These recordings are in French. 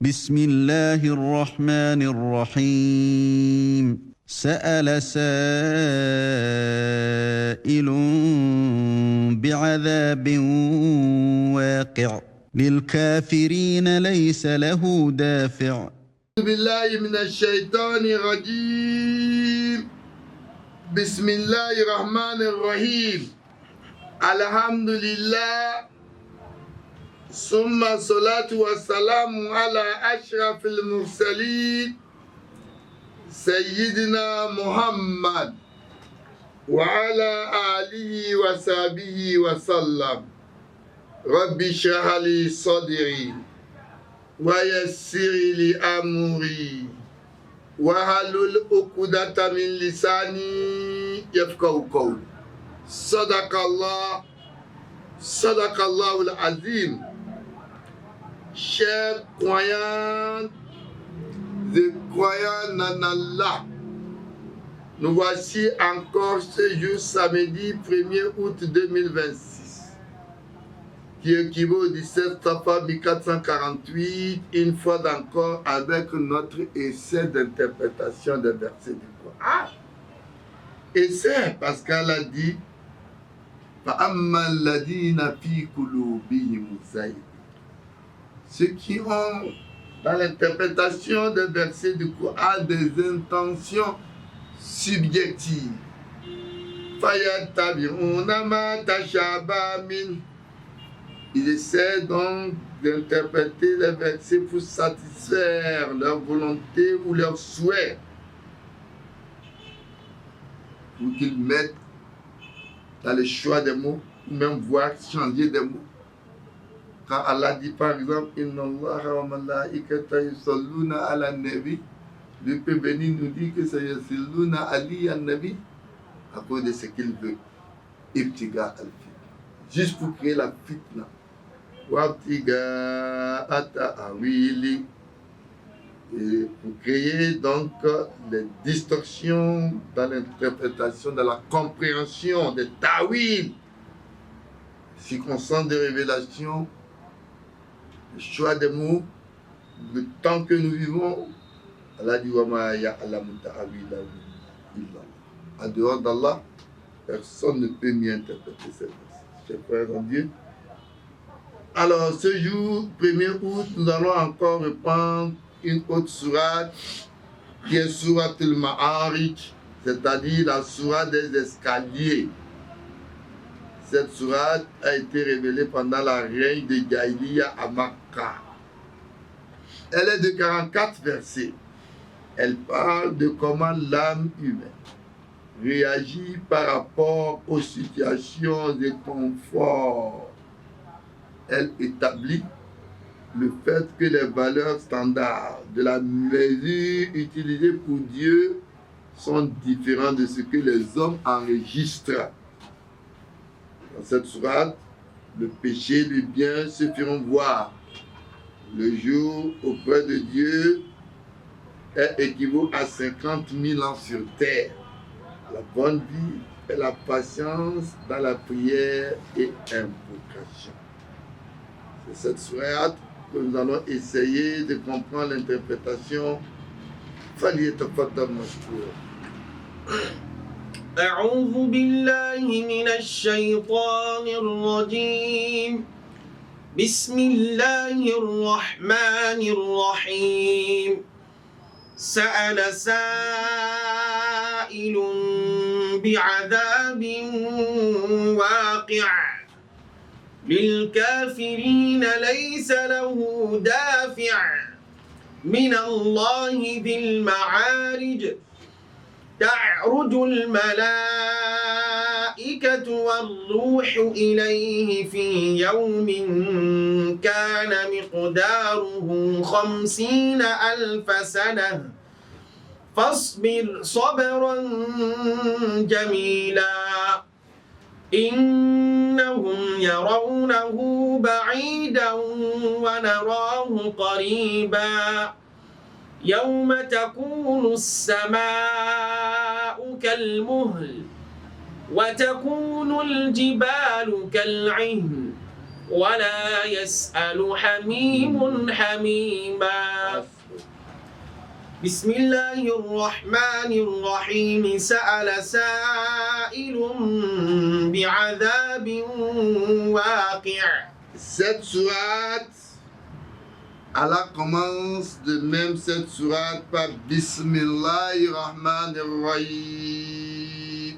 بسم الله الرحمن الرحيم سأل سائل بعذاب واقع للكافرين ليس له دافع بالله من الشيطان الرجيم بسم الله الرحمن الرحيم الحمد لله ثم الصلاة والسلام على أشرف المرسلين سيدنا محمد وعلى آله وصحبه وسلم رب اشرح لي صدري ويسر لي أمري واحلل عقدة من لساني يفقهوا قولي صدق الله العظيم. Chers croyants et croyants en Allah, nous voici encore ce jour samedi 1er août 2026 qui équivaut au 17 Safar 1448, une fois encore avec notre essai d'interprétation des versets du Coran. Essai parce qu'elle a dit فَأَمَّا الَّذِينَ فِي قُلُوبِهِمْ زَيْغٌ. Ceux qui ont dans l'interprétation des versets du Coran des intentions subjectives. فَيَتَّبِعُونَ مَا تَشَابَهَ مِنْهُ. Ils essaient donc d'interpréter les versets pour satisfaire leur volonté ou leur souhait, pour qu'ils mettent dans le choix des mots, ou même voir changer des mots. Quand Allah dit par exemple, Inna Allah wa malaikata yusalluna ala nabi, lui peut venir nous dire que c'est yusalluna ali an nabi à cause de ce qu'il veut. Ibtiga al-fitna. Juste pour créer la fitna. Wabtiga ata-awili. Et pour créer donc les distorsions dans l'interprétation, dans la compréhension des ta'wil, circonstances de révélation, le choix des mots, le temps que nous vivons. Allah dit wa ma ya'lamu ta'wilahu illa Allah. En dehors d'Allah, personne ne peut mieux interpréter cette verset. Chers frères en Dieu. Alors, ce jour, 1er août, nous allons encore reprendre une autre sourate qui est sourate al-Ma'arij, c'est-à-dire la sourate des escaliers. Cette sourate a été révélée pendant la règne de Jahiliya à Makkah. Elle est de 44 versets. Elle parle de comment l'âme humaine réagit par rapport aux situations de confort. Elle établit le fait que les valeurs standards de la mesure utilisée pour Dieu sont différentes de ce que les hommes enregistrent. Dans cette sourate, le péché et le bien se feront voir. Le jour auprès de Dieu équivaut à 50 000 ans sur terre. La bonne vie et la patience dans la prière et invocation. C'est cette sourate que nous allons essayer de comprendre l'interprétation. فليتفضل مشكورا. أعوذ بالله من الشيطان الرجيم. بسم الله الرحمن الرحيم. سأل سائل بعذاب واقع للكافرين ليس له دافع من الله ذي المعارج. تعرج الملائكة والروح إليه في يوم كان مقداره 50,000 سنة فاصبر صبرا جميلا إنهم يرونه بعيدا ونراه قريبا يوم تكون السماء كالمهل وتكون الجبال كالعهن ولا يسأل حميم حميما. بسم الله الرحمن الرحيم. سأل سائل بعذاب واقع. Cette sourate, Allah commence de même cette sourate par Bismillahirrahmanirrahim.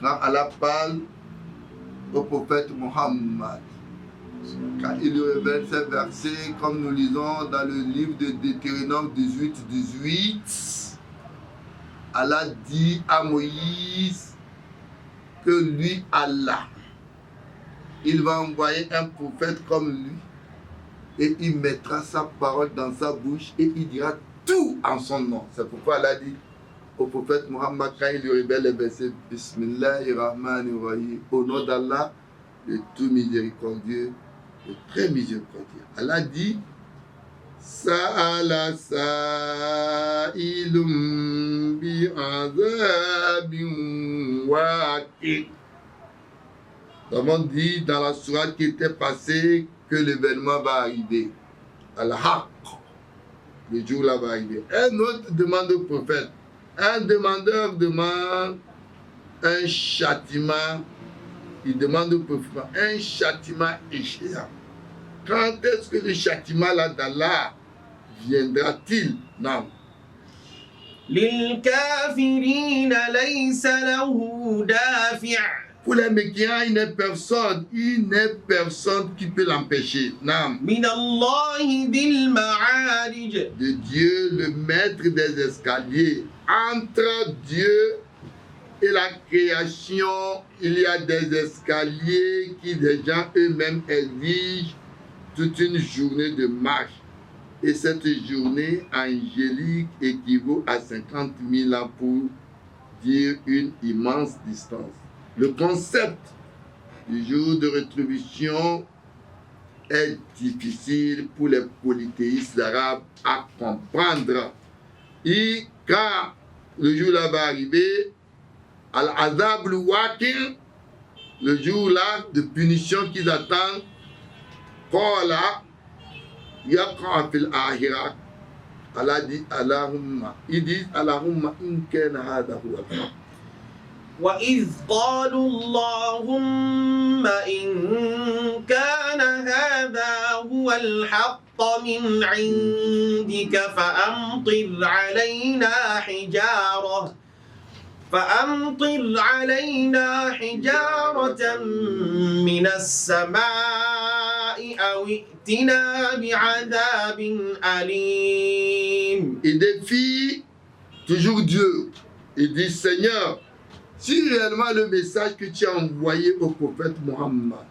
Quand Allah parle au prophète Muhammad, quand il lui révèle ces versets, comme nous lisons dans le livre de Deutéronome 18, Allah dit à Moïse que lui, Allah, il va envoyer un prophète comme lui et il mettra sa parole dans sa bouche et il dira tout en son nom. C'est pourquoi Allah dit au prophète Muhammad, quand il lui révèle les versets Bismillahirrahmanirrahim, au nom d'Allah, le tout miséricordieux, le très miséricordieux. Allah dit Sa'ala sa'ilum bi'azabin waqi'. Nous avons dit dans la sourate qui était passée que l'événement va arriver. Al-Haq, le jour là va arriver. Un autre demande au prophète. Un demandeur demande un châtiment. Il demande au prophète un châtiment échéant. Quand est-ce que le châtiment là d'Allah viendra-t-il? Non. للكافرين ليس له دافع. Pour les mécréants, il n'est personne qui peut l'empêcher. Non. من الله ذي المعارج. De Dieu, le maître des escaliers. Entre Dieu et la création, il y a des escaliers qui les gens eux-mêmes exigent toute une journée de marche. Et cette journée angélique équivaut à 50 000 ans pour dire une immense distance. Le concept du jour de rétribution est difficile pour les polythéistes arabes à comprendre. Et quand le jour là va arriver, Al-Azab al-Waqi', le jour là de punition qu'ils attendent, Qala yaqa fil akhirah. Allah dit Allahumma, ils disent Allahumma in kana hadha huwa al-haq. وإذ قالوا اللهم إن كان هذا هو الحق من عندك فأمطر علينا حجارة من السماء أو ائتنا بعذاب أليم. Il défie toujours Dieu. Il dit Seigneur, si réellement le message que tu as envoyé au prophète Muhammad,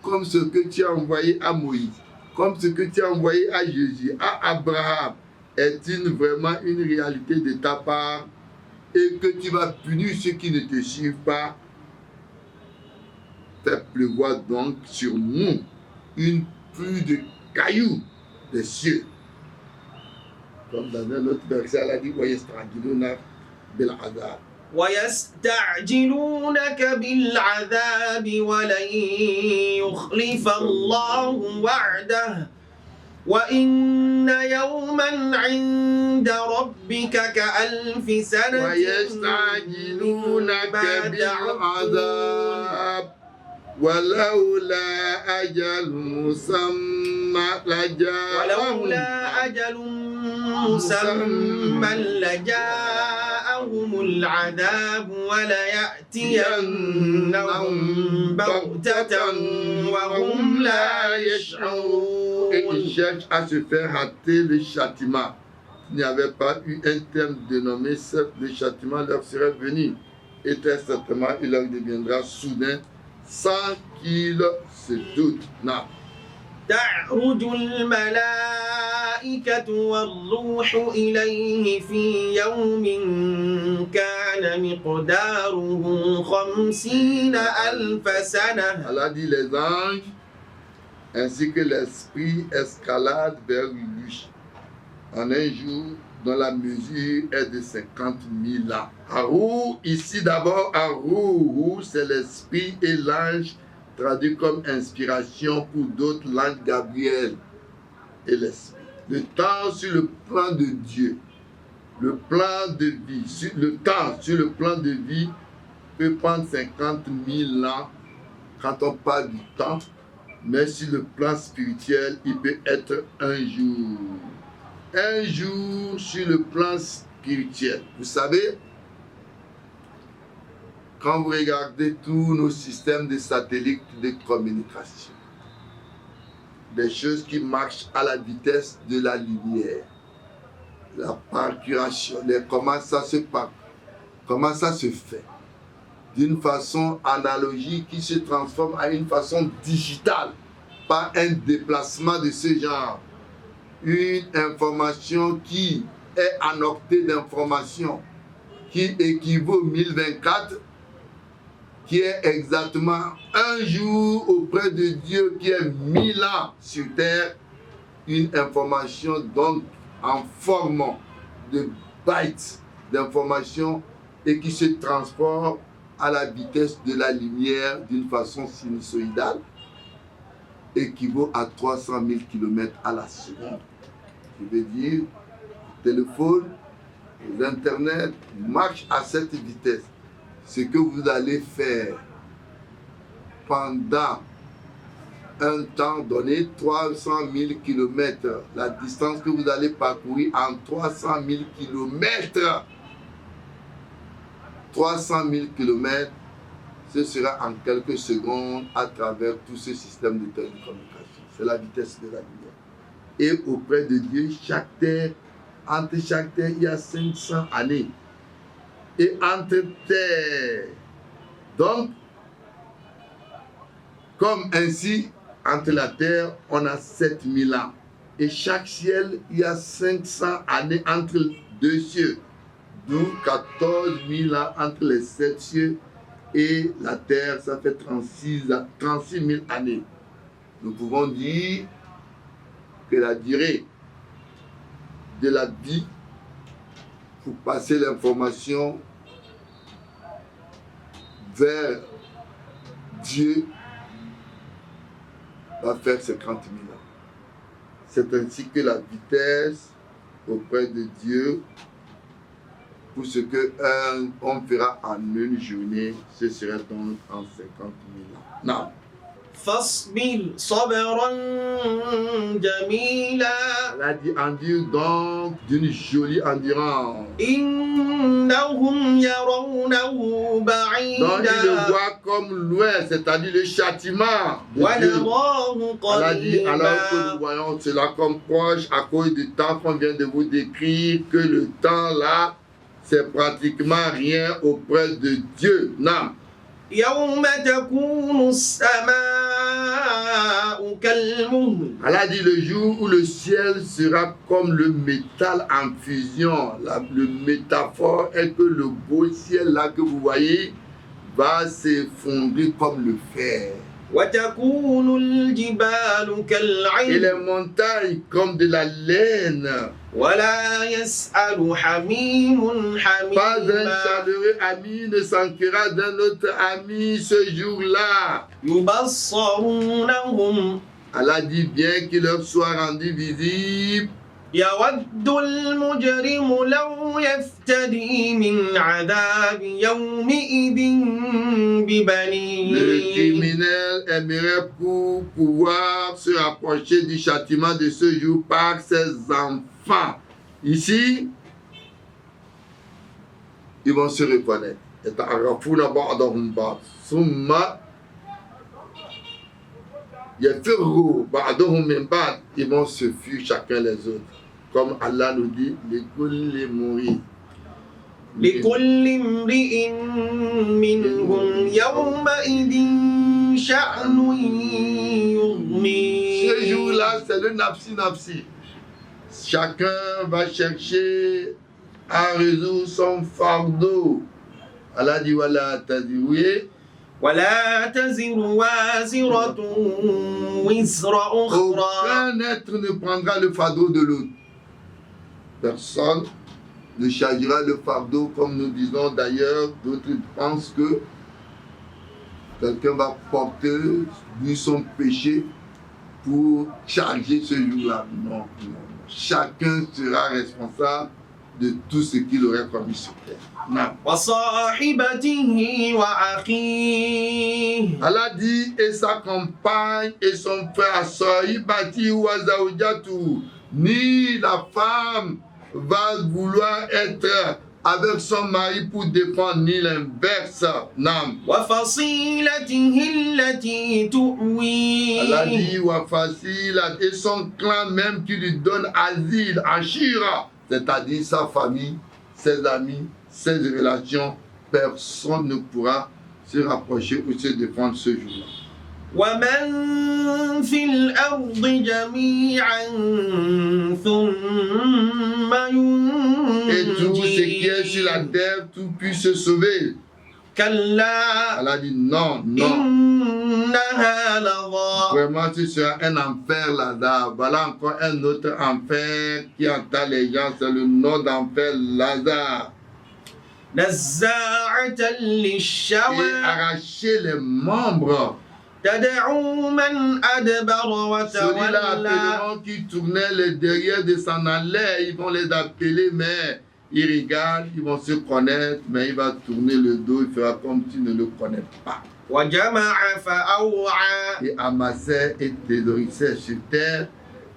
comme ce que tu as envoyé à Moïse, comme ce que tu as envoyé à Jésus, à Abraham, est vraiment une réalité de ta part et que tu vas punir ceux qui ne te suivent pas, fais pleuvoir donc sur nous une pluie de cailloux des cieux. Comme dans un autre verset, elle a dit ويستعجلونك بالعذاب ولن يخلف الله وعده وإن يوما عند ربك كألف سنة ويستعجلونك بالعذاب ولولا أجل مسمى لجاءهم العذاب وليأتينهم بغتة وهم لا يشعرون. Et ils cherchent à se faire hâter le châtiment. Il n'y avait pas eu un terme dénommé, le châtiment leur serait venu. Et très certainement, il leur deviendra soudain sans qu'ils se doutent. Non. تعرج الملائكة والروح إليه في يوم كان مقداره 50,000 سنة. Allah dit les anges ainsi que l'esprit escalade vers lui en un jour dont la mesure est de 50,000 ans. Arou, ici d'abord, Arou, c'est l'esprit et l'ange traduit comme inspiration pour d'autres langues, Gabriel et l'Esprit. Le temps sur le plan de Dieu, le plan de vie, le temps sur le plan de vie peut prendre 50 000 ans quand on parle du temps, mais sur le plan spirituel, il peut être un jour. Un jour sur le plan spirituel. Vous savez, quand vous regardez tous nos systèmes de satellites de communication, des choses qui marchent à la vitesse de la lumière, la parcuration, comment ça se fait, d'une façon analogique qui se transforme à une façon digitale, par un déplacement de ce genre. Une information qui est en octet d'information, qui équivaut 1024, qui est exactement un jour auprès de Dieu, qui est 1000 ans sur terre, une information donc en forme de bytes d'information et qui se transforme à la vitesse de la lumière d'une façon sinusoïdale, équivaut à 300 000 km à la seconde. Je veux dire, le téléphone, l'Internet marche à cette vitesse. Ce que vous allez faire pendant un temps donné, 300 000 km, la distance que vous allez parcourir en 300 000 km, 300 000 km, ce sera en quelques secondes à travers tout ce système de télécommunication. C'est la vitesse de la lumière. Et auprès de Dieu, entre chaque terre, il y a 500 années. Et entre terres. Donc, comme ainsi, entre la terre, on a 7000 ans. Et chaque ciel, il y a 500 années entre deux cieux. D'où 14 000 ans entre les 7 cieux et la terre, ça fait 36 000 années. Nous pouvons dire que la durée de la vie pour passer l'information vers Dieu va faire 50 000 ans. C'est ainsi que la vitesse auprès de Dieu, pour ce qu'on fera en une journée, ce sera donc en 50 000 ans. Non. فاصبر صبرا جميلا. Elle a dit endure donc d'une jolie endurance. إنهم يرونه بعيدا. Donc il le voit comme loin, c'est-à-dire le châtiment de Dieu. ونراه Elle a dit alors que قريبا. nous voyons cela comme proche à cause du temps qu'on vient de vous décrire, que le temps là, c'est pratiquement rien auprès de Dieu. Non. يوم تكون السماء كالمهل. Elle a dit le jour où le ciel sera comme le métal en fusion. Le métaphore est que le beau ciel là que vous voyez va s'effondrer comme le fer. وتكون الجبال Et les كالعهن. montagnes comme de la laine. ولا يسأل حميم Pas un حميما. chaleureux ami ne s'enquérera d'un autre ami ce jour-là. يبصرونهم. Elle a dit bien qu'il leur soit rendu visible. يود المجرم لو يفتدي من عذاب يومئذ Le ببنيه. criminel aimerait pour pouvoir se rapprocher du châtiment de ce jour par ses enfants. Ici, ils vont se reconnaître. يتعرفون بعضهم بعض ثم يفروا بعضهم من بعض. Ils vont se fuir chacun les autres. Comme Allah nous dit, لكل مريض لكل امرئ منهم يومئذ شأن يغنيه. Ce jour-là, c'est le nafsi. Chacun va chercher à résoudre son fardeau. Allah dit, voilà, t'as dit oui. ولا تزر وازرة وزر أخرى. Aucun être ne prendra le fardeau de l'autre. Personne ne chargera le fardeau, comme nous disons d'ailleurs. D'autres pensent que quelqu'un va porter lui son péché pour charger ce jour-là. Non, non, non. Chacun sera responsable de tout ce qu'il aurait commis sur terre. Non. وصاحبته وأخيه. Allah dit, et sa compagne et son frère, Sahibati wa zawjatu, ni la femme va vouloir être avec son mari pour défendre, ni l'inverse. Non. وفصيلته التي تؤويه. Allah dit, wa fasilat, et son clan même qui lui donne asile, Ashira, c'est-à-dire sa famille, ses amis, ses relations, personne ne pourra se rapprocher ou se défendre ce jour-là. ومن في الأرض جميعا ثم Et tout ce qui est sur la ينجيه. terre, tout puisse se sauver. كلا Allah dit non, non. إنها لظى. Vraiment, ce sera un enfer Lazare. Voilà encore un autre enfer qui entend les gens. C'est le nom d'enfer Lazare. نزاعة Et للشوى arracher les membres. تدعو من أدبر Celui-là وتولى. appelleront qui tournaient les derrière de s'en aller. Ils vont les appeler, mais ils regardent, ils vont se connaître, mais il va tourner le dos, il fera comme s'il ne le connaît pas. وجمع فأوعى. Et amassait et thésaurissait sur terre.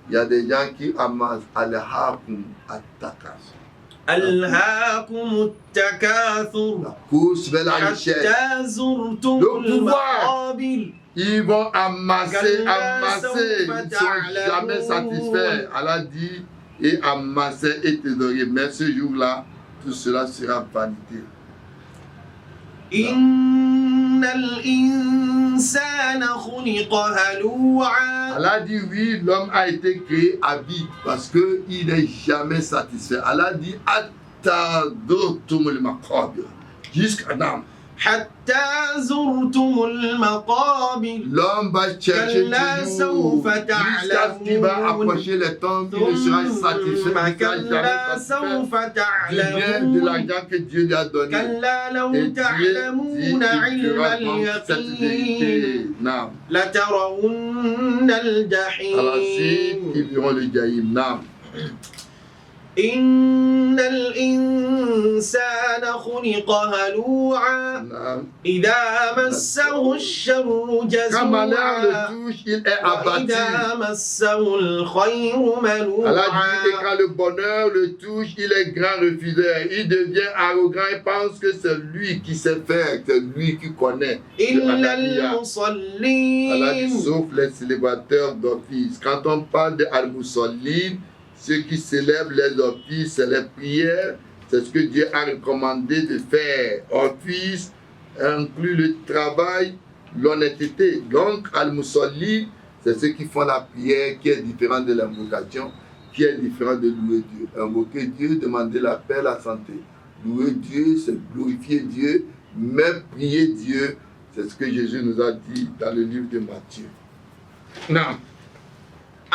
Il y a des gens qui amassent al-hakum at-takas. ألهاكم التكاثر La course vers la richesse. حتى زرتم Le pouvoir. المقابر. Ils vont amasser, كلا amasser. سوف Ils ne sont jamais تعلمون. satisfaits. Allah dit, et amasser et thésaurier. Mais ce jour-là, tout cela sera vanité. إن الإنسان خلق هلوعا. Allah dit, oui, l'homme a été créé avide parce qu'il n'est jamais satisfait. Allah dit, Attadotumul maqabir. Jusqu'à Adam. حتى زرتم المقابر. L'homme va chercher كلا toujours سوف jusqu'à ce qu'il va تعلمون. approcher le temps qu'il ne sera satisfait. ثم Il ne sera كلا jamais سوف satisfait du bien de تعلمون. l'argent que Dieu lui a donné. كلا Et لو Dieu dit تعلمون qu'il علم fera donc cette اليقين vérité. Non. لترون À la suite, ils الجحيم. verront le Jaïm. Non. إن الإنسان خلق هلوعا. Non. إذا مسه الشر Quand malheur le جزوعا. touche, il est abattu. وإذا مسه الخير Allah منوعا. dit que quand le bonheur le touche, il est grand refuseur. Il devient arrogant. Il pense que c'est lui qui sait faire, c'est lui qui connaît. إلا Allah dit, المصلين. sauf les célébrateurs d'office. Quand on parle de al-Musallin, ceux qui célèbrent les offices, c'est les prières. C'est ce que Dieu a recommandé de faire. Office inclut le travail, l'honnêteté. Donc, al-Musallin, c'est ceux qui font la prière qui est différente de l'invocation, qui est différente de louer Dieu. Invoquer Dieu, demander la paix, la santé. Louer Dieu, c'est glorifier Dieu. Même prier Dieu, c'est ce que Jésus nous a dit dans le livre de Matthieu. Non.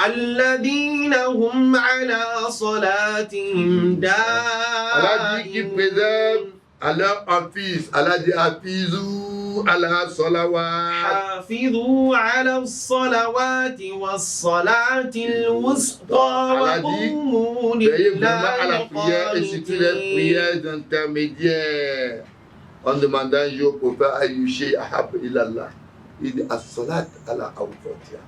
الذين هم على صلاتهم Allah dit qu'il préserve à leur office. Allah dit Hafizou ala salawat. حافظوا على الصلوات والصلاة الوسطى وقوموا Veillez vraiment à la لله prière et surtout les قانتين. prières intermédiaires. On demanda un jour au prophète Ayushi Ahab ilallah. Il dit as-salat ala awqatiha.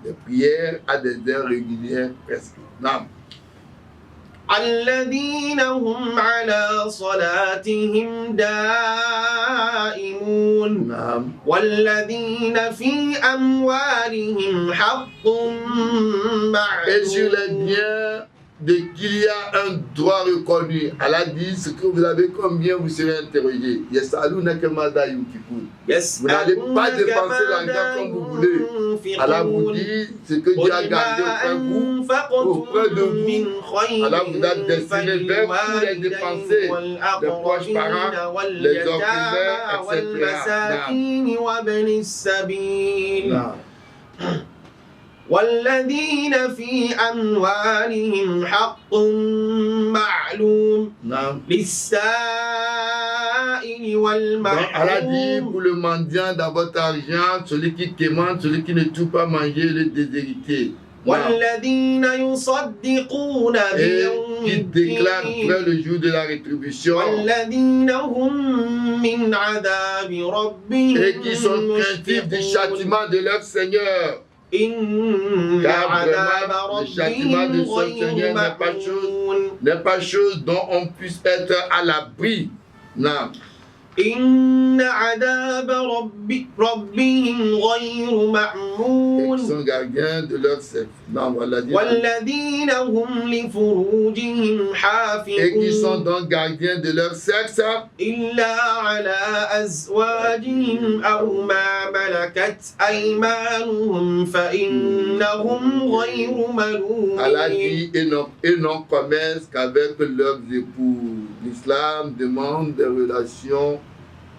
Les prières à des heures régulières presque. Non. الذين هم على صلاتهم دائمون. Non. والذين في أموالهم حق Et sur les معلوم. biens de qu'il y a un droit reconnu. Allah dit ce que vous avez combien vous serez interrogé. Yasalunaka madha yunfiqun. Vous n'allez pas dépenser l'argent comme vous voulez. Allah vous dit ce que Dieu a gardé auprès de vous. Allah vous a destiné vers vous les dépenser, les proches parents, les orphelins, والمساكين وابن السبيل. Non. والذين في أموالهم حق معلوم Non. للسائل Donc, Allah dit والمحروم pour le mendiant dans votre argent, celui qui quémande, celui qui ne tout pas manger, le déshérité. Non. والذين يصدقون Et بيوم qui déclare الدين près le jour de la rétribution والذين هم من عذاب ربهم et qui sont craintifs du مشفقون châtiment de leur Seigneur. إن Car عذاب vraiment, le châtiment de ربهم son غير Seigneur n'est pas chose dont on puisse être à l'abri. Non. إن عذاب ربهم غير Et مأمون qui sont gardiens de leur sexe. Non, voilà. والذين هم لفروجهم Et qui sont حافظون donc gardiens de leur sexe. إلا على أزواجهم أو ما ملكت أيمانهم فإنهم غير Allah ملومين dit et non commerce qu'avec leurs époux. L'islam demande des relations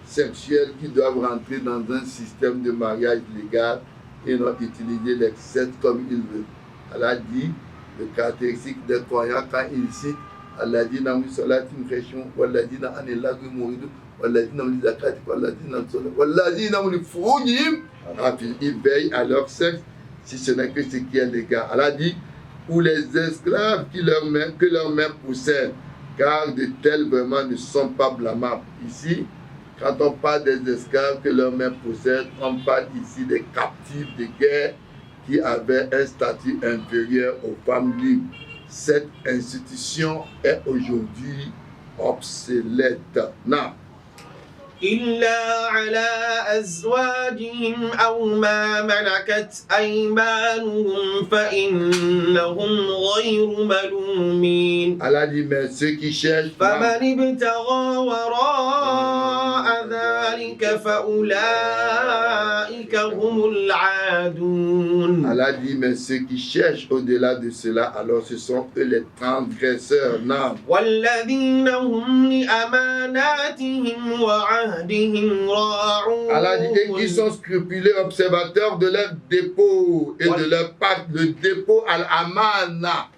sexuelles qui doivent rentrer dans un système de mariage légal et non utiliser l'excès comme il veut. Allah dit, le caractéristique des croyants quand il cite, Allah dit dans le salat impression, Allah dit dans le lac de Mouridou, Allah dit dans le zakat, Allah dit dans le soleil, Allah dit dans le fournim, ils veillent à leur sexe si ce n'est que ce qui est légal. Allah dit, ou les esclaves que leurs mains possèdent, car de tels vraiment ne sont pas blâmables. Ici, quand on parle des esclaves que leurs mains possèdent, on parle ici des captifs de guerre qui avaient un statut inférieur aux femmes libres. Cette institution est aujourd'hui obsolète. Non. إلا على أزواجهم أو ما ملكت أيمانهم فإنهم غير ملومين Allah dit, mais ceux qui cherchent فمن ابتغى وراء ذلك فأولئك هم العادون Allah dit, mais ceux qui cherchent au-delà de cela, alors ce sont eux les transgresseurs. Non. والذين هم لأماناتهم وعهدهم راعون Allah dit, et qui sont scrupuleux observateurs de leur dépôt et de leur pacte, le dépôt al-amana.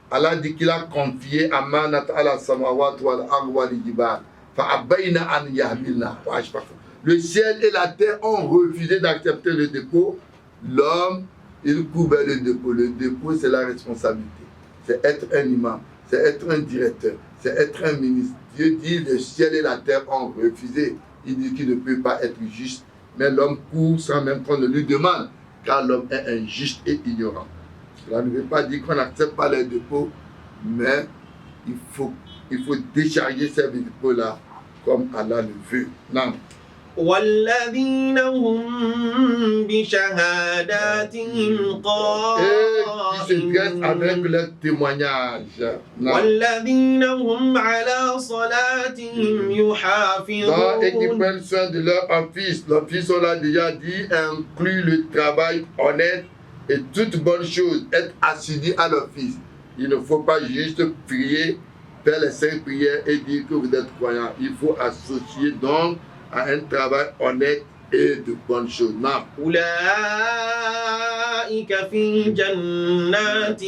Allah dit qu'il a confié amanat ala samawat wal ard wal jibal fa abayna an yahmilna wa ashfaqna. Le ciel et la terre ont refusé d'accepter le dépôt. L'homme, il couvre le dépôt. Le dépôt, c'est la responsabilité. C'est être un imam, c'est être un directeur, c'est être un ministre. Dieu dit, le ciel et la terre ont refusé. Il dit qu'il ne peut pas être juste. Mais l'homme court sans même qu'on ne lui demande, car l'homme est injuste et ignorant. Cela ne veut pas dire qu'on n'accepte pas les dépôts, mais il faut décharger ces dépôts-là comme Allah le veut. Non. والذين هم بشهاداتهم Et qui se dressent avec قائمون leur témoignage. Non. والذين هم على صلاتهم Et qui يحافظون prennent soin de leur office. L'office, on l'a déjà dit, inclut le travail honnête et toute bonne chose, être assidu à l'office. Il ne faut pas juste prier, faire les 5 prières et dire que vous êtes croyant. Il faut associer donc à un travail honnête et de bonnes choses. Non. أولئك في جنات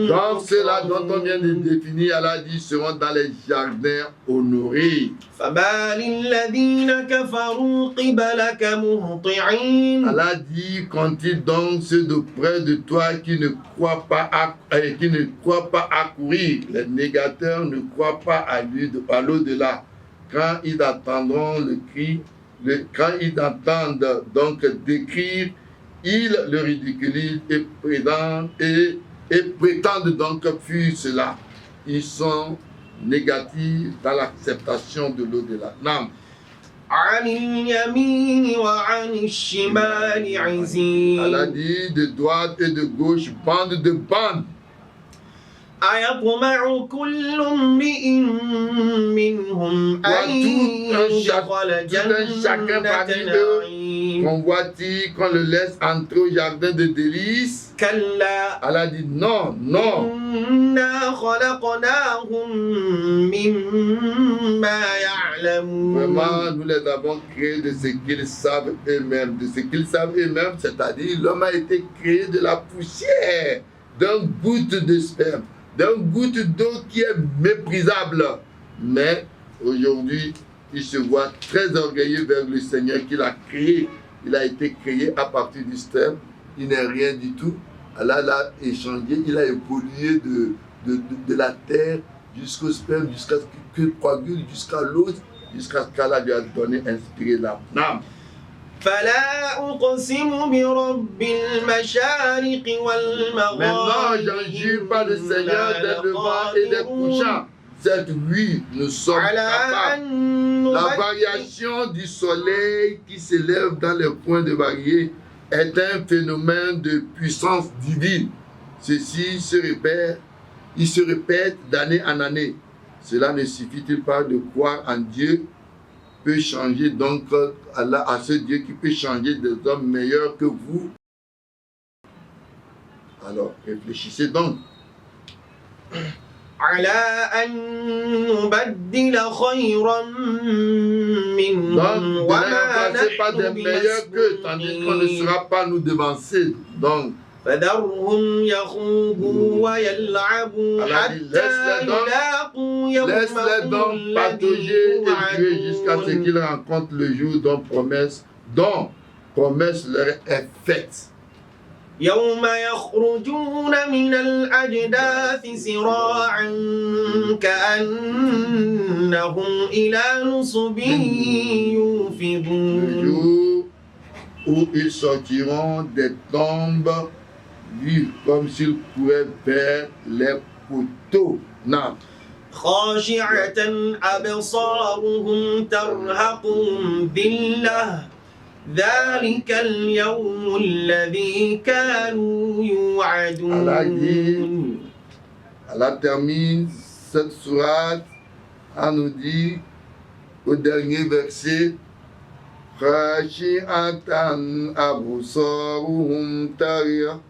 Donc ceux-là dont on vient de مكرمون définir, Allah dit, seront dans les jardins honorés. فما للذين كفروا قبلك مهطعين Allah dit, qu'ont-ils donc ceux de près de toi qui ne croient pas à courir. Les négateurs ne croient pas à l'au-delà. Quand ils attendront le cri, quand ils entendent donc décrire, ils le ridiculisent et prétendent donc fuir cela. Ils sont négatifs dans l'acceptation de l'au-delà. Non. عن اليمين وعن الشمال عزين Allah dit de droite et de gauche, bande de bandes. أيطمع كل امرئ منهم أن يدخل chacun جنة parmi eux نعيم convoitise qu'on le laisse entrer au jardin de délices. كلا Allah dit non, non. إنا خلقناهم مما يعلمون Vraiment, nous les avons créés de ce qu'ils savent eux-mêmes. De ce qu'ils savent eux-mêmes, c'est-à-dire l'homme a été créé de la poussière, d'un goutte de sperme, d'un goutte d'eau qui est méprisable. Mais aujourd'hui, il se voit très orgueilleux vers le Seigneur qu'il a créé. Il a été créé à partir du sperme. Il n'est rien du tout. Allah l'a échangé. Il a évolué de la terre jusqu'au sperme, jusqu'à ce qu'il coagule, jusqu'à l'os, jusqu'à ce qu'Allah lui a donné, inspiré l'âme. فلا أقسم برب المشارق والمغارب Maintenant, j'en jure par le Seigneur des levants et des couchants. Cette nuit, nous sommes capables. La variation du soleil qui s'élève dans les points de varier est un phénomène de puissance divine. Ceci se répète, il se répète d'année en année. Cela ne suffit-il pas de croire en Dieu peut changer donc Allah, à ce Dieu qui peut changer des hommes meilleurs que vous? Alors, réfléchissez donc. على أن نبدل خيرا منهم Donc, وما ne remplacez pas des نحن meilleurs que, tandis qu'on ne sera pas nous devancer. Donc, فذرهم يخوضوا ويلعبوا Allah dit, حتى يلاقوا laisse-les يومهم donc patauger الذي et jouer jusqu'à ce يوعدون qu'ils rencontrent le jour dont promesse leur est faite. يوم يخرجون من الأجداث سراعا كأنهم إلى نصب Le يوفضون jour où ils sortiront des tombes vus comme s'ils couraient vers les poteaux. Non. خاشعة أبصارهم ترهقهم ذلة ذلك اليوم الذي كانوا يوعدون. Allah termine cette sourate en nous dit au dernier verset Khashi'atan absaruhum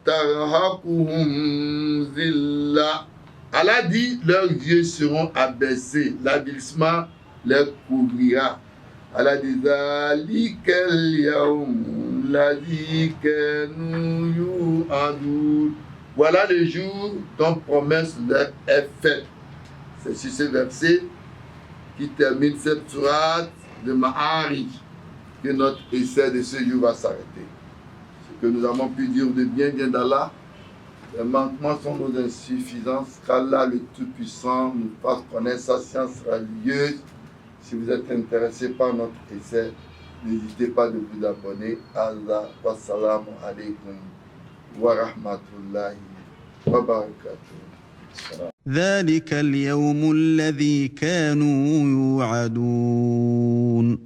tarhaquhum zilla. Allah dit leurs yeux seront abaissés, l'avilissement les couvrira. Allah dit Zalikal yawm ladhi kanu yu'adun. Voilà le jour dont promesse leur est faite. C'est sur ce verset qui termine cette sourate de Ma'arij que notre essai de ce jour va s'arrêter. Ce que nous avons pu dire de bien vient d'Allah. Les manquements sont nos insuffisances, qu'Allah le Tout-Puissant nous fasse connaître sa science religieuse. Si vous êtes intéressé par notre essai, n'hésitez pas de vous abonner. Allah, wassalamu alaikum wa rahmatullahi wa barakatuh. ذلك اليوم الذي كانوا يوعدون